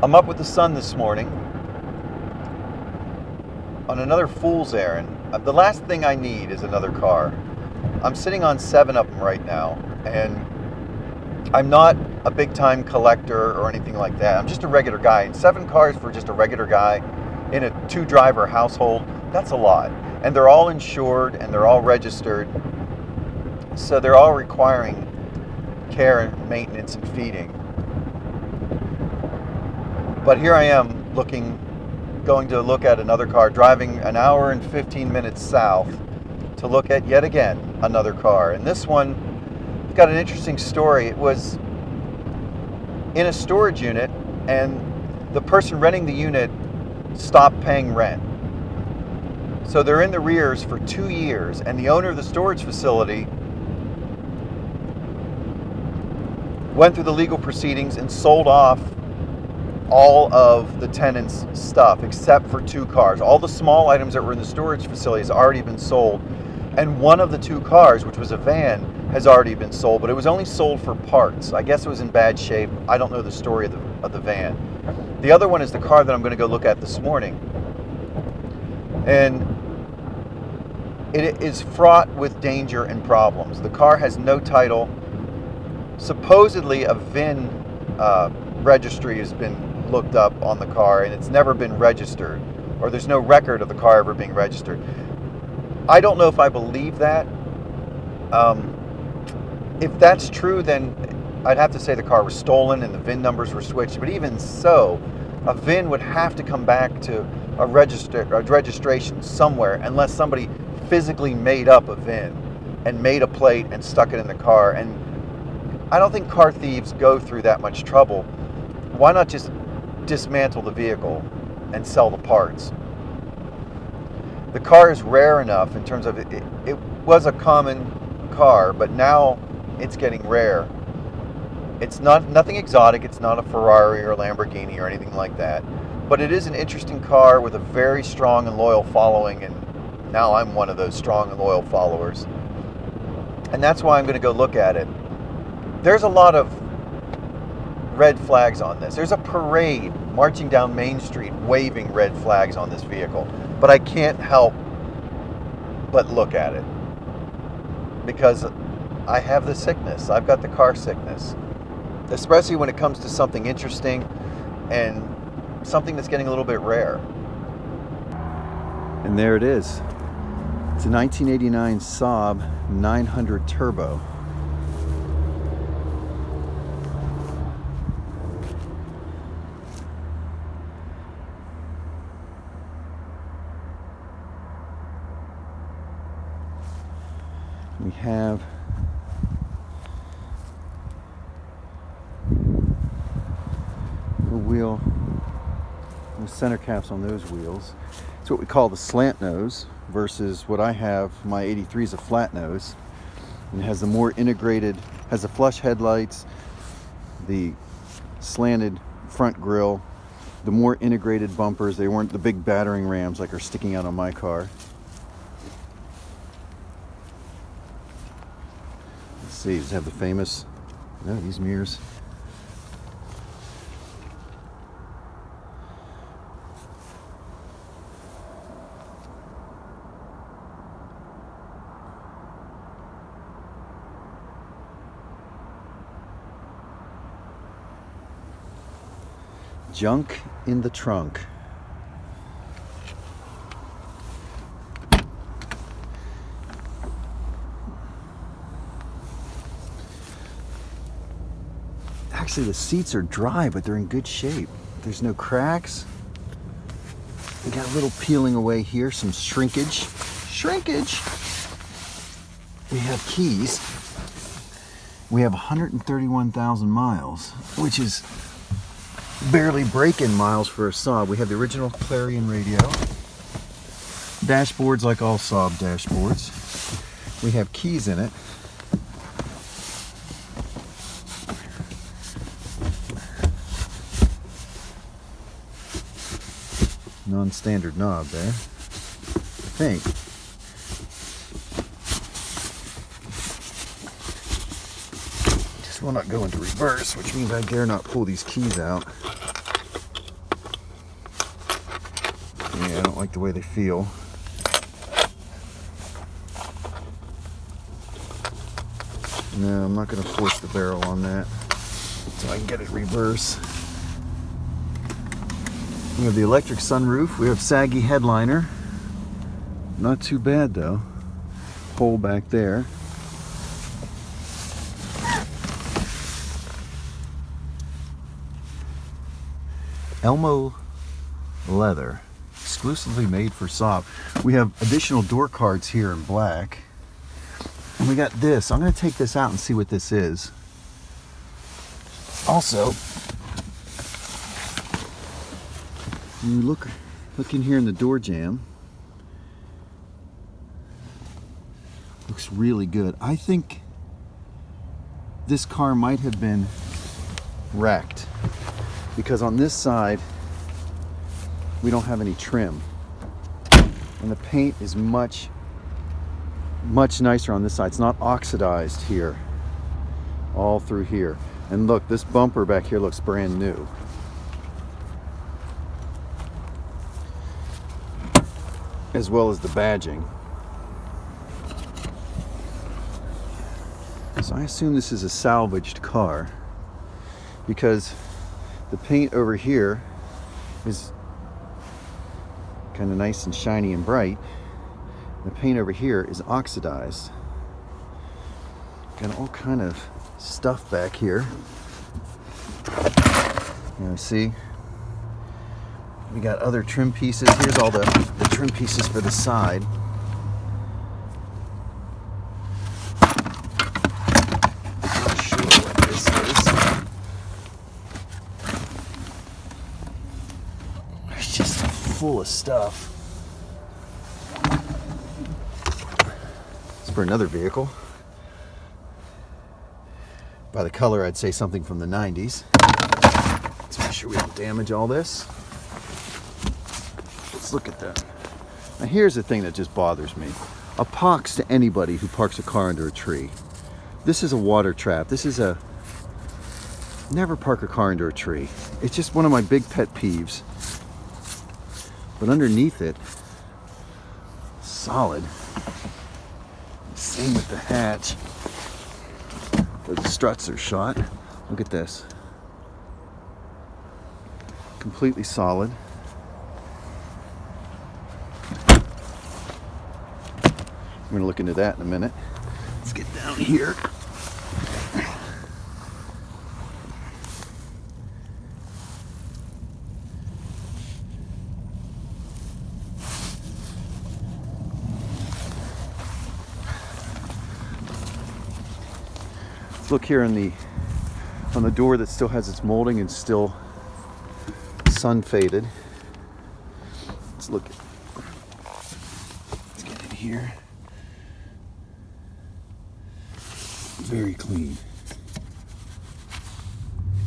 I'm up with the sun this morning on another fool's errand. The last thing I need is another car. I'm sitting on 7 of them right now, and I'm not a big time collector or anything like that. I'm just a regular guy, and 7 cars for just a regular guy in a 2-driver household, that's a lot. And they're all insured and they're all registered, so they're all requiring care and maintenance and feeding. But here I am going to look at another car, driving an hour and 15 minutes south to look at yet again another car. And this one got an interesting story. It was in a storage unit, and the person renting the unit stopped paying rent. So they're in the rears for 2 years, and the owner of the storage facility went through the legal proceedings and sold off all of the tenants' stuff except for 2 cars. All the small items that were in the storage facility has already been sold, and one of the 2 cars, which was a van, has already been sold, but it was only sold for parts. I guess it was in bad shape. I don't know the story of the van. The other one is the car that I'm going to go look at this morning, and it is fraught with danger and problems. The car has no title. Supposedly a VIN registry has been looked up on the car, and it's never been registered, or there's no record of the car ever being registered. I don't know if I believe that. If that's true, then I'd have to say the car was stolen and the VIN numbers were switched. But even so, a VIN would have to come back to a registration somewhere, unless somebody physically made up a VIN and made a plate and stuck it in the car. And I don't think car thieves go through that much trouble. Why not just dismantle the vehicle and sell the parts? The car is rare enough in terms of it was a common car, but now it's getting rare. It's nothing exotic. It's not a Ferrari or a Lamborghini or anything like that, but it is an interesting car with a very strong and loyal following, and now I'm one of those strong and loyal followers, and that's why I'm going to go look at it. There's a lot of red flags on this. There's a parade marching down Main Street waving red flags on this vehicle, but I can't help but look at it because I have the sickness. I've got the car sickness, especially when it comes to something interesting and something that's getting a little bit rare. And there it is. It's a 1989 Saab 900 Turbo. We have the wheel, the center caps on those wheels. It's what we call the slant nose versus what I have. My 83 is a flat nose, and it has the more integrated, has the flush headlights, the slanted front grille, the more integrated bumpers. They weren't the big battering rams like are sticking out on my car. See, does it have the famous, no, these mirrors. Junk in the trunk. Actually, the seats are dry, but they're in good shape. There's no cracks. We got a little peeling away here, some shrinkage. Shrinkage! We have keys. We have 131,000 miles, which is barely break-in miles for a Saab. We have the original Clarion radio. Dashboards like all Saab dashboards. We have keys in it. Non-standard knob there, I think. This will not go into reverse, which means I dare not pull these keys out. me. I don't like the way they feel. No, I'm not going to force the barrel on that so I can get it reverse. We have the electric sunroof. We have saggy headliner. Not too bad though. Hole back there. Elmo leather, exclusively made for Saab. We have additional door cards here in black. And we got this. I'm going to take this out and see what this is. Also, you look in here in the door jamb. Looks really good. I think this car might have been wrecked because on this side we don't have any trim, and the paint is much nicer on this side. It's not oxidized here all through here. And look, this bumper back here looks brand new. As well as the badging. So I assume this is a salvaged car because the paint over here is kind of nice and shiny and bright. The paint over here is oxidized. Got all kind of stuff back here. You know, see? We got other trim pieces. Here's all the trim pieces for the side. Not sure what this is. It's just full of stuff. It's for another vehicle. By the color, I'd say something from the 90s. Let's make sure we don't damage all this. Let's look at that. Now here's the thing that just bothers me. A pox to anybody who parks a car under a tree. This is a water trap. This is a... Never park a car under a tree. It's just one of my big pet peeves. But underneath it, solid. Same with the hatch. The struts are shot. Look at this. Completely solid. I'm going to look into that in a minute. Let's get down here. Let's look here on the door that still has its molding and still sun faded. Let's look at, let's get in here. Very clean.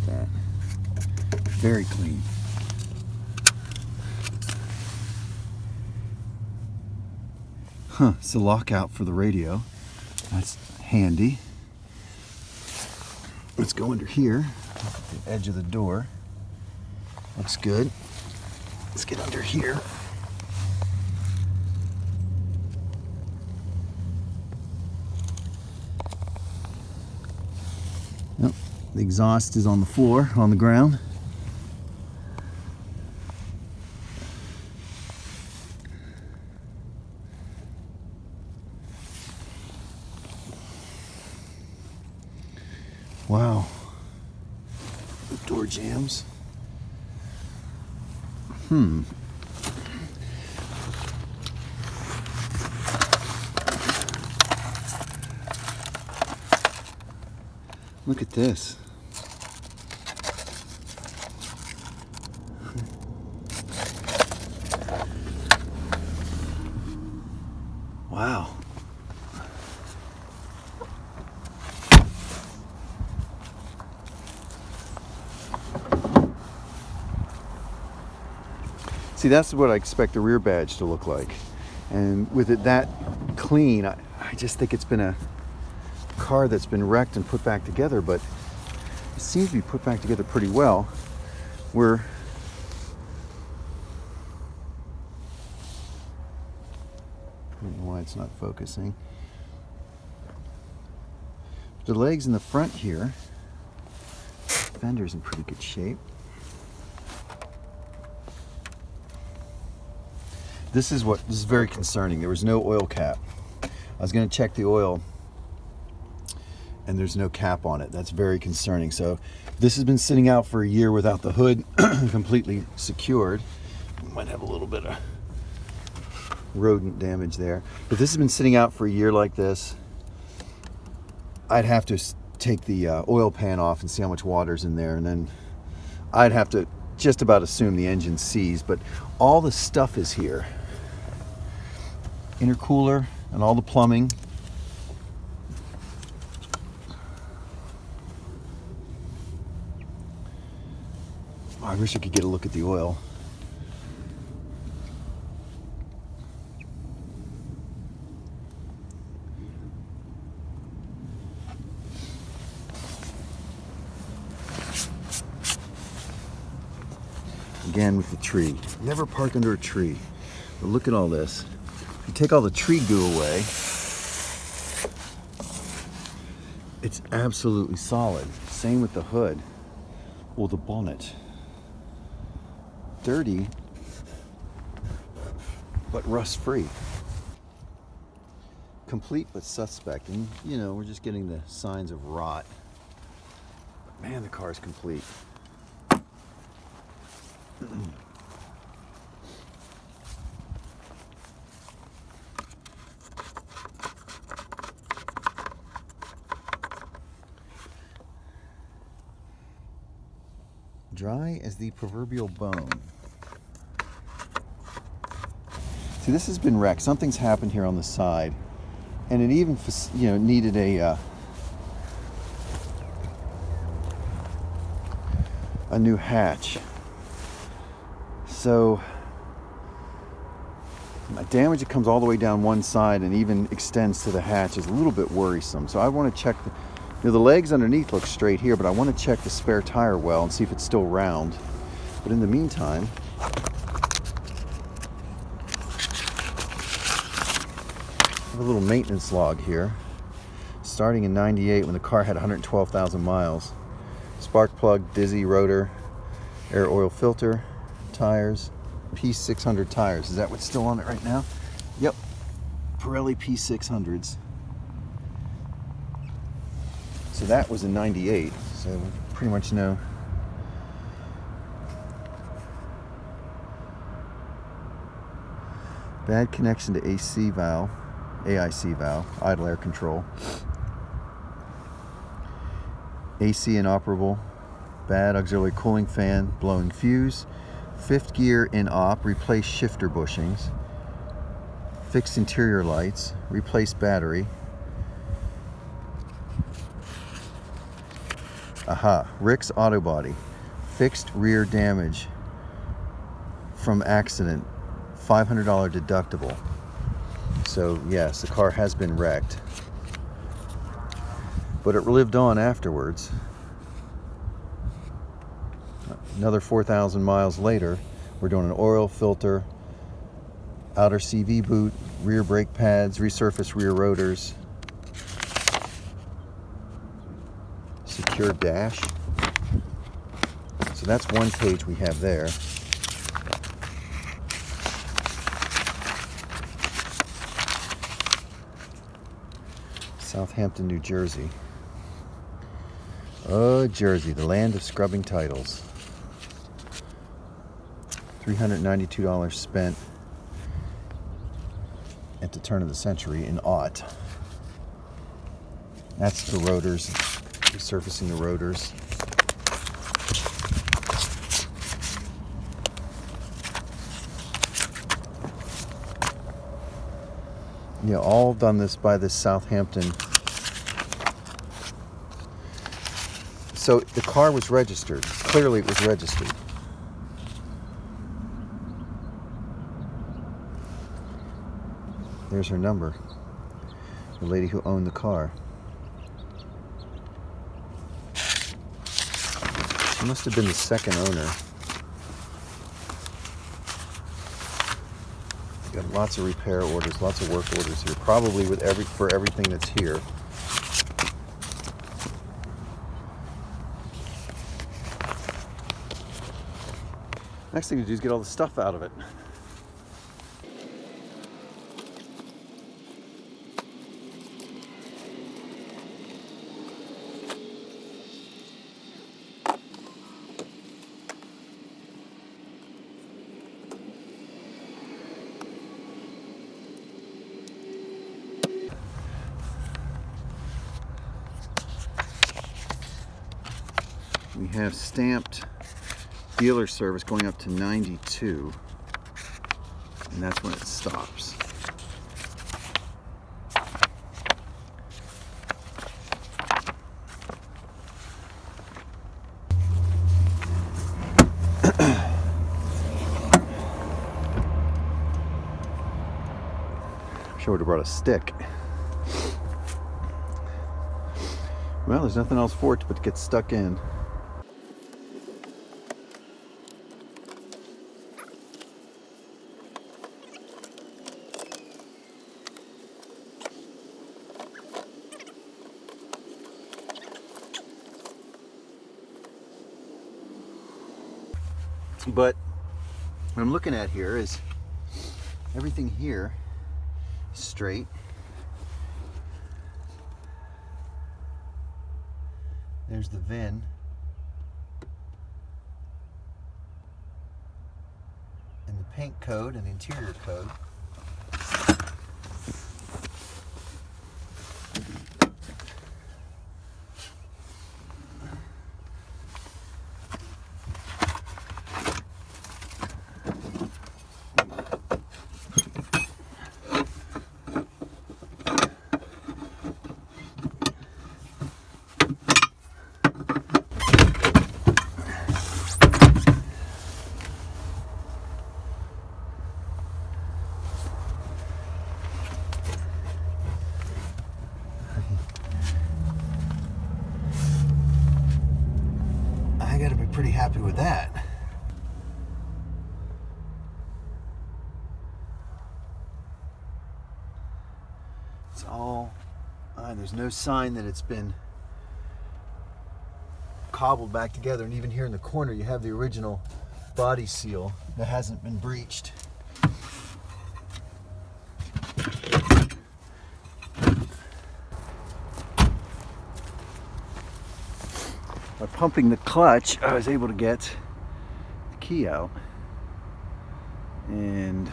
That. Very clean. Huh, it's a lockout for the radio. That's handy. Let's go under here, the edge of the door. Looks good. Let's get under here. Yep, the exhaust is on the floor, on the ground. Wow. The door jams. Look at this. Wow. See, that's what I expect the rear badge to look like. And with it that clean, I just think it's been a car that's been wrecked and put back together, but it seems to be put back together pretty well. Where why it's not focusing. The legs in the front here, fender's in pretty good shape. This is very concerning. There was no oil cap. I was going to check the oil, and there's no cap on it. That's very concerning. So this has been sitting out for a year without the hood completely secured. Might have a little bit of rodent damage there, but this has been sitting out for a year like this. I'd have to take the oil pan off and see how much water's in there, and then I'd have to just about assume the engine's seized. But all the stuff is here. Intercooler and all the plumbing. Oh, I wish I could get a look at the oil. Again with the tree. Never park under a tree. But look at all this. If you take all the tree goo away, it's absolutely solid. Same with the hood. Well, the bonnet. Dirty, but rust-free. Complete but suspect. And, you know, we're just getting the signs of rot. But man, the car is complete. Dry as the proverbial bone. See, this has been wrecked. Something's happened here on the side, and it even, you know, needed a new hatch. So damage that comes all the way down one side and even extends to the hatch is a little bit worrisome. So I want to check the legs underneath look straight here, but I want to check the spare tire well and see if it's still round. But in the meantime, I have a little maintenance log here, starting in '98 when the car had 112,000 miles. Spark plug, Dizzy rotor, air oil filter, tires, P600 tires. Is that what's still on it right now? Yep, Pirelli P600s. So that was in '98, so we pretty much know. Bad connection to AC valve, AIC valve, idle air control. AC inoperable, bad auxiliary cooling fan, blowing fuse. Fifth gear in op, replace shifter bushings. Fixed interior lights, replace battery. Aha, Rick's Auto Body. Fixed rear damage from accident, $500 deductible. So yes, the car has been wrecked, but it lived on afterwards. Another 4,000 miles later, we're doing an oil filter, outer CV boot, rear brake pads, resurfaced rear rotors, secure dash. So that's one page we have there. Southampton, New Jersey. Oh, Jersey, the land of scrubbing titles. $392 spent at the turn of the century in aught. That's the rotors, resurfacing the rotors. Yeah, all done this by this Southampton. So the car was registered. Clearly it was registered. There's her number. The lady who owned the car. She must have been the second owner. Got lots of repair orders, lots of work orders here, probably for everything that's here. Next thing to do is get all the stuff out of it. We have stamped dealer service going up to 92, and that's when it stops. Sure would have brought a stick. Well, there's nothing else for it but to get stuck in. But what I'm looking at here is everything here is straight. There's the VIN. And the paint code and the interior code. I gotta be pretty happy with that. It's all, there's no sign that it's been cobbled back together. And even here in the corner, you have the original body seal that hasn't been breached. By pumping the clutch, I was able to get the key out, and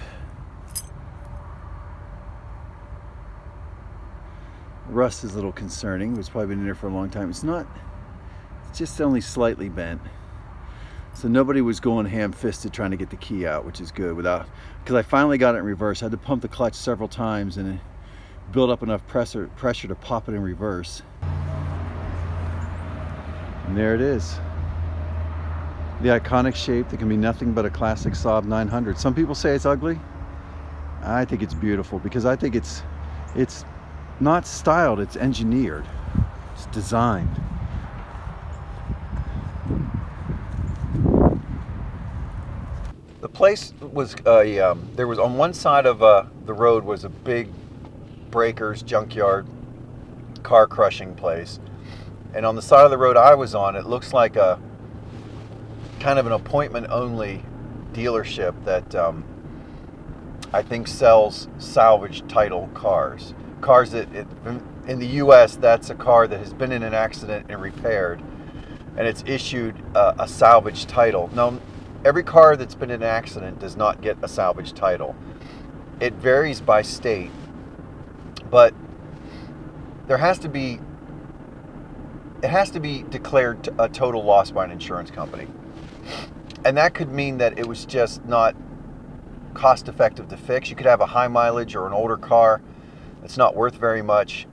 rust is a little concerning. It's probably been in there for a long time. It's just only slightly bent. So nobody was going ham-fisted trying to get the key out, which is good, because I finally got it in reverse. I had to pump the clutch several times and it built up enough pressure to pop it in reverse. And there it is. The iconic shape that can be nothing but a classic Saab 900. Some people say it's ugly. I think it's beautiful because I think it's not styled, it's engineered. It's designed. The place was there was on one side of the road was a big breakers junkyard car crushing place. And on the side of the road I was on, it looks like a kind of an appointment only dealership that I think sells salvage title cars. Cars that, in the US, that's a car that has been in an accident and repaired, and it's issued a salvage title. Now, every car that's been in an accident does not get a salvage title. It varies by state, but it has to be declared a total loss by an insurance company. And that could mean that it was just not cost effective to fix. You could have a high mileage or an older car that's not worth very much,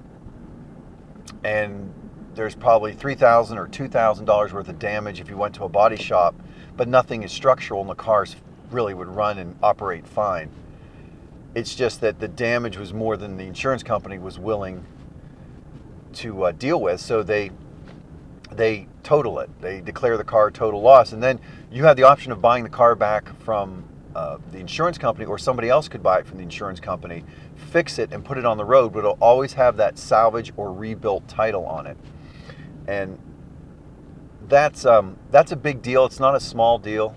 and there's probably $3,000 or $2,000 worth of damage if you went to a body shop, but nothing is structural and the cars really would run and operate fine. It's just that the damage was more than the insurance company was willing to deal with, so they total it. They declare the car total loss, and then you have the option of buying the car back from the insurance company, or somebody else could buy it from the insurance company, fix it, and put it on the road, but it'll always have that salvage or rebuilt title on it. And that's a big deal. It's not a small deal.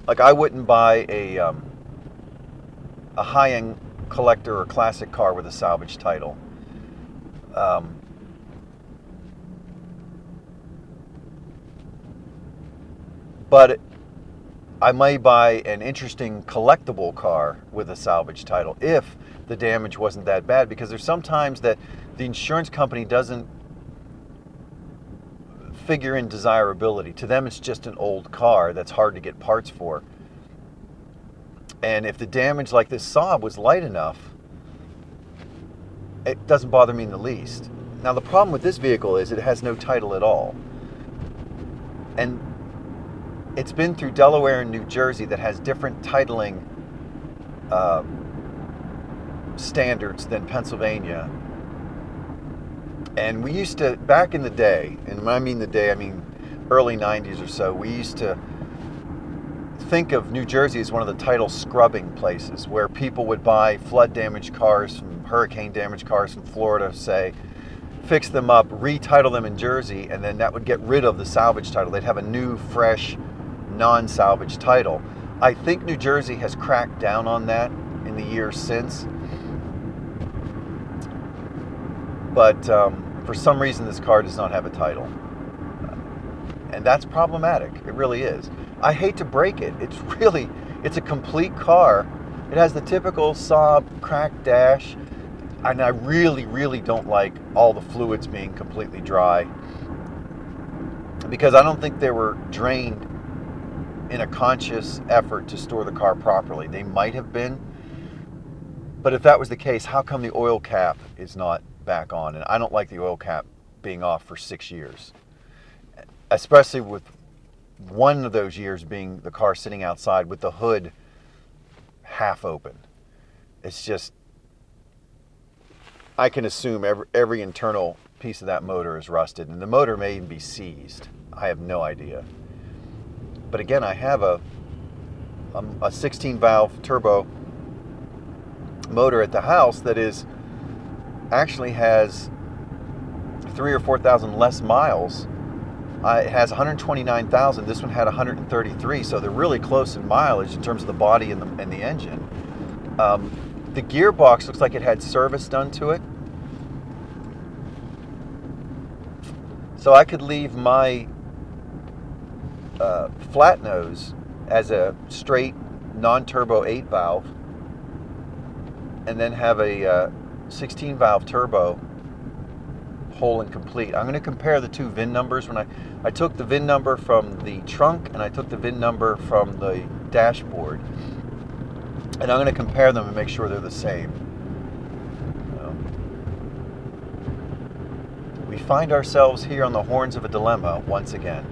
Like, I wouldn't buy a high-end collector or classic car with a salvage title. But I may buy an interesting collectible car with a salvage title if the damage wasn't that bad, because there's sometimes that the insurance company doesn't figure in desirability. To them, it's just an old car that's hard to get parts for. And if the damage, like this Saab, was light enough, it doesn't bother me in the least. Now, the problem with this vehicle is it has no title at all. And it's been through Delaware and New Jersey that has different titling standards than Pennsylvania. And we used to, back in the day, and when I mean the day, I mean early 90s or so, we used to think of New Jersey as one of the title scrubbing places where people would buy flood damaged cars from hurricane damaged cars from Florida, say, fix them up, retitle them in Jersey, and then that would get rid of the salvage title. They'd have a new, fresh, non-salvage title. I think New Jersey has cracked down on that in the years since. But for some reason, this car does not have a title. And that's problematic. It really is. I hate to break it. It's a complete car. It has the typical Saab cracked dash. And I really, really don't like all the fluids being completely dry, because I don't think they were drained in a conscious effort to store the car properly. They might have been. But if that was the case, how come the oil cap is not back on? And I don't like the oil cap being off for 6 years, especially with one of those years being the car sitting outside with the hood half open. It's just, I can assume every internal piece of that motor is rusted, and the motor may even be seized. I have no idea. But again, I have a 16 valve turbo motor at the house that is actually has 3,000 or 4,000 less miles. It has 129,000. This one had 133, so they're really close in mileage in terms of the body and the engine. The gearbox looks like it had service done to it. So I could leave my flat nose as a straight non-turbo 8 valve, and then have a 16 valve turbo whole and complete. I'm going to compare the two VIN numbers. When I took the VIN number from the trunk and I took the VIN number from the dashboard, and I'm going to compare them and make sure they're the same. We find ourselves here on the horns of a dilemma once again.